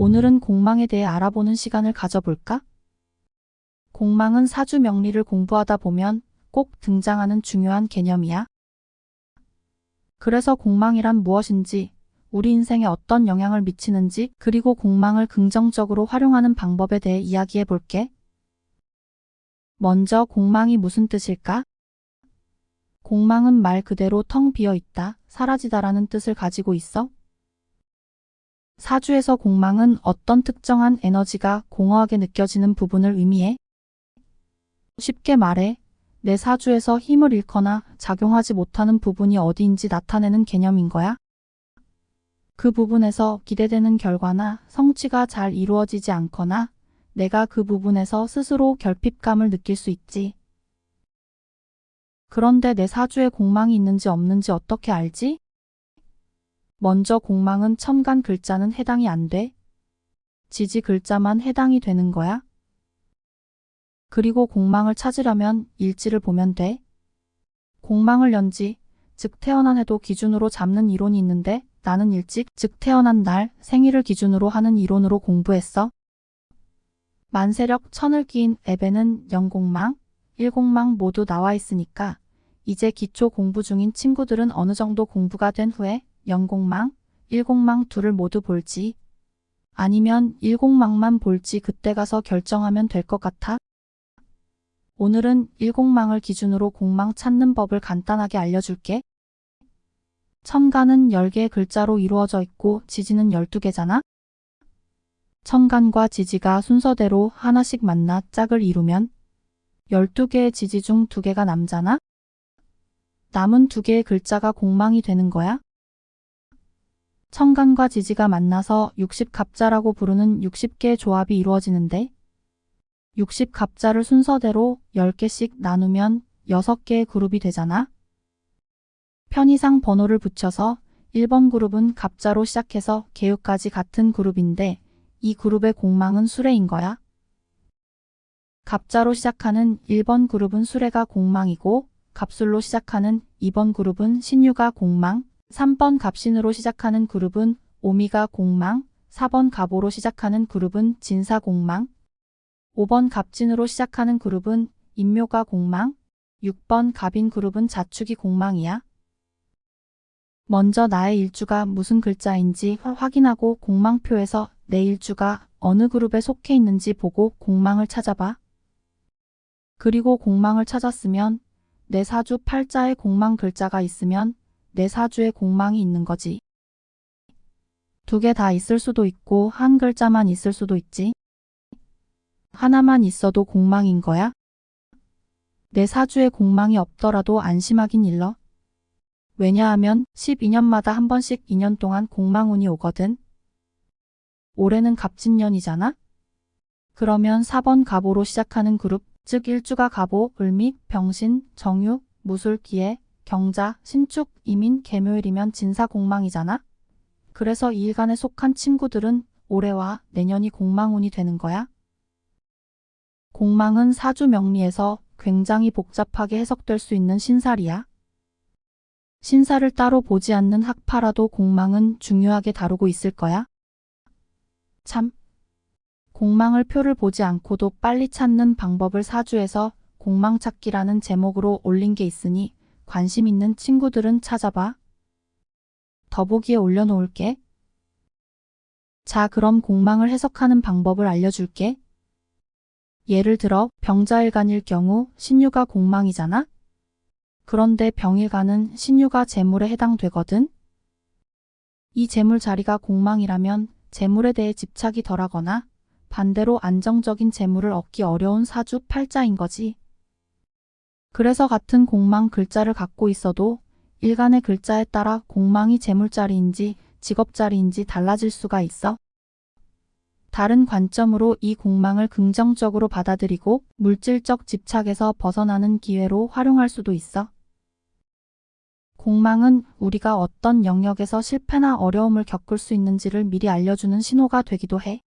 오늘은 공망에 대해 알아보는 시간을 가져볼까? 공망은 사주 명리를 공부하다 보면 꼭 등장하는 중요한 개념이야. 그래서 공망이란 무엇인지, 우리 인생에 어떤 영향을 미치는지, 그리고 공망을 긍정적으로 활용하는 방법에 대해 이야기해 볼게. 먼저 공망이 무슨 뜻일까? 공망은 말 그대로 텅 비어 있다, 사라지다라는 뜻을 가지고 있어. 사주에서 공망은 어떤 특정한 에너지가 공허하게 느껴지는 부분을 의미해. 쉽게 말해, 내 사주에서 힘을 잃거나 작용하지 못하는 부분이 어디인지 나타내는 개념인 거야. 그 부분에서 기대되는 결과나 성취가 잘 이루어지지 않거나 내가 그 부분에서 스스로 결핍감을 느낄 수 있지. 그런데 내 사주에 공망이 있는지 없는지 어떻게 알지? 먼저 공망은 천간 글자는 해당이 안 돼. 지지 글자만 해당이 되는 거야. 그리고 공망을 찾으려면 일지를 보면 돼. 공망을 연지, 즉 태어난 해도 기준으로 잡는 이론이 있는데 나는 일찍, 즉 태어난 날, 생일을 기준으로 하는 이론으로 공부했어. 만세력 천을 끼인 앱에는 0공망, 1공망 모두 나와 있으니까 이제 기초 공부 중인 친구들은 어느 정도 공부가 된 후에 0공망, 1공망 둘을 모두 볼지 아니면 1공망만 볼지 그때 가서 결정하면 될 것 같아. 오늘은 1공망을 기준으로 공망 찾는 법을 간단하게 알려줄게. 천간은 10개의 글자로 이루어져 있고 지지는 12개잖아. 천간과 지지가 순서대로 하나씩 만나 짝을 이루면 12개의 지지 중 2개가 남잖아. 남은 2개의 글자가 공망이 되는 거야. 천간과 지지가 만나서 60갑자라고 부르는 60개의 조합이 이루어지는데 60갑자를 순서대로 10개씩 나누면 6개의 그룹이 되잖아. 편의상 번호를 붙여서 1번 그룹은 갑자로 시작해서 개요까지 같은 그룹인데 이 그룹의 공망은 수레인 거야. 갑자로 시작하는 1번 그룹은 수레가 공망이고 갑술로 시작하는 2번 그룹은 신유가 공망, 3번 갑신으로 시작하는 그룹은 오미가 공망, 4번 갑오로 시작하는 그룹은 진사 공망, 5번 갑진으로 시작하는 그룹은 인묘가 공망, 6번 갑인 그룹은 자축이 공망이야. 먼저 나의 일주가 무슨 글자인지 확인하고 공망표에서 내 일주가 어느 그룹에 속해 있는지 보고 공망을 찾아봐. 그리고 공망을 찾았으면 내 사주 팔자에 공망 글자가 있으면 내 사주에 공망이 있는 거지. 2개 다 있을 수도 있고 한 글자만 있을 수도 있지. 하나만 있어도 공망인 거야. 내 사주에 공망이 없더라도 안심하긴 일러. 왜냐하면 12년마다 한 번씩 2년 동안 공망운이 오거든. 올해는 갑진년이잖아. 그러면 4번 갑오로 시작하는 그룹, 즉 일주가 갑오, 을미, 병신, 정유, 무술, 기해, 경자, 신축, 이민, 개묘일이면 진사 공망이잖아. 그래서 2일간에 속한 친구들은 올해와 내년이 공망운이 되는 거야. 공망은 사주 명리에서 굉장히 복잡하게 해석될 수 있는 신살이야. 신살을 따로 보지 않는 학파라도 공망은 중요하게 다루고 있을 거야. 참, 공망을 표를 보지 않고도 빨리 찾는 방법을 사주에서 공망찾기라는 제목으로 올린 게 있으니 관심 있는 친구들은 찾아봐. 더보기에 올려놓을게. 자, 그럼 공망을 해석하는 방법을 알려줄게. 예를 들어 병자일간일 경우 신유가 공망이잖아. 그런데 병일간은 신유가 재물에 해당되거든. 이 재물 자리가 공망이라면 재물에 대해 집착이 덜하거나 반대로 안정적인 재물을 얻기 어려운 사주 팔자인 거지. 그래서 같은 공망 글자를 갖고 있어도 일간의 글자에 따라 공망이 재물자리인지 직업자리인지 달라질 수가 있어. 다른 관점으로 이 공망을 긍정적으로 받아들이고 물질적 집착에서 벗어나는 기회로 활용할 수도 있어. 공망은 우리가 어떤 영역에서 실패나 어려움을 겪을 수 있는지를 미리 알려주는 신호가 되기도 해.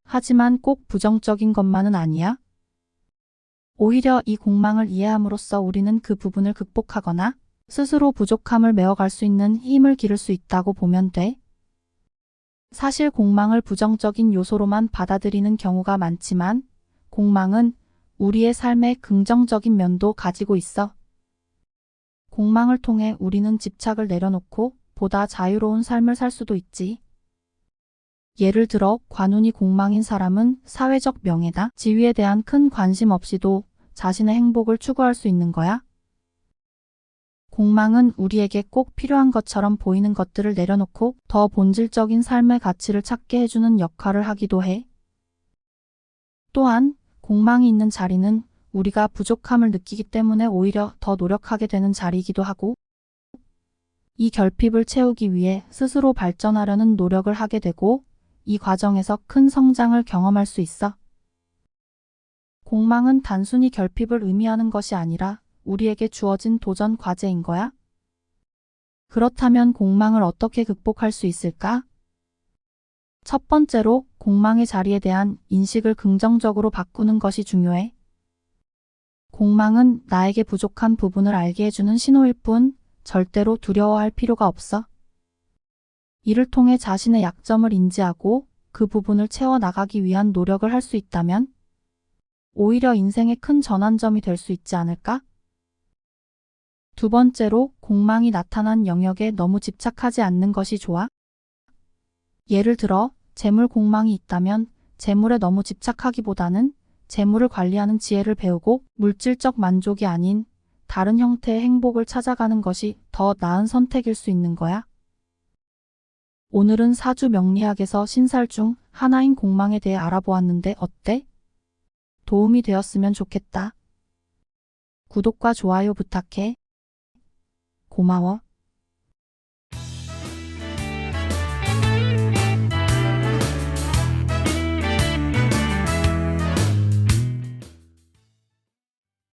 하지만 꼭 부정적인 것만은 아니야. 오히려 이 공망을 이해함으로써 우리는 그 부분을 극복하거나 스스로 부족함을 메워갈 수 있는 힘을 기를 수 있다고 보면 돼. 사실 공망을 부정적인 요소로만 받아들이는 경우가 많지만 공망은 우리의 삶에 긍정적인 면도 가지고 있어. 공망을 통해 우리는 집착을 내려놓고 보다 자유로운 삶을 살 수도 있지. 예를 들어 관운이 공망인 사람은 사회적 명예나 지위에 대한 큰 관심 없이도 자신의 행복을 추구할 수 있는 거야. 공망은 우리에게 꼭 필요한 것처럼 보이는 것들을 내려놓고 더 본질적인 삶의 가치를 찾게 해주는 역할을 하기도 해. 또한 공망이 있는 자리는 우리가 부족함을 느끼기 때문에 오히려 더 노력하게 되는 자리이기도 하고, 이 결핍을 채우기 위해 스스로 발전하려는 노력을 하게 되고 이 과정에서 큰 성장을 경험할 수 있어. 공망은 단순히 결핍을 의미하는 것이 아니라 우리에게 주어진 도전 과제인 거야. 그렇다면 공망을 어떻게 극복할 수 있을까? 첫 번째로 공망의 자리에 대한 인식을 긍정적으로 바꾸는 것이 중요해. 공망은 나에게 부족한 부분을 알게 해주는 신호일 뿐 절대로 두려워할 필요가 없어. 이를 통해 자신의 약점을 인지하고 그 부분을 채워나가기 위한 노력을 할 수 있다면 오히려 인생의 큰 전환점이 될 수 있지 않을까? 두 번째로 공망이 나타난 영역에 너무 집착하지 않는 것이 좋아. 예를 들어 재물 공망이 있다면 재물에 너무 집착하기보다는 재물을 관리하는 지혜를 배우고 물질적 만족이 아닌 다른 형태의 행복을 찾아가는 것이 더 나은 선택일 수 있는 거야. 오늘은 사주 명리학에서 신살 중 하나인 공망에 대해 알아보았는데 어때? 도움이 되었으면 좋겠다. 구독과 좋아요 부탁해. 고마워.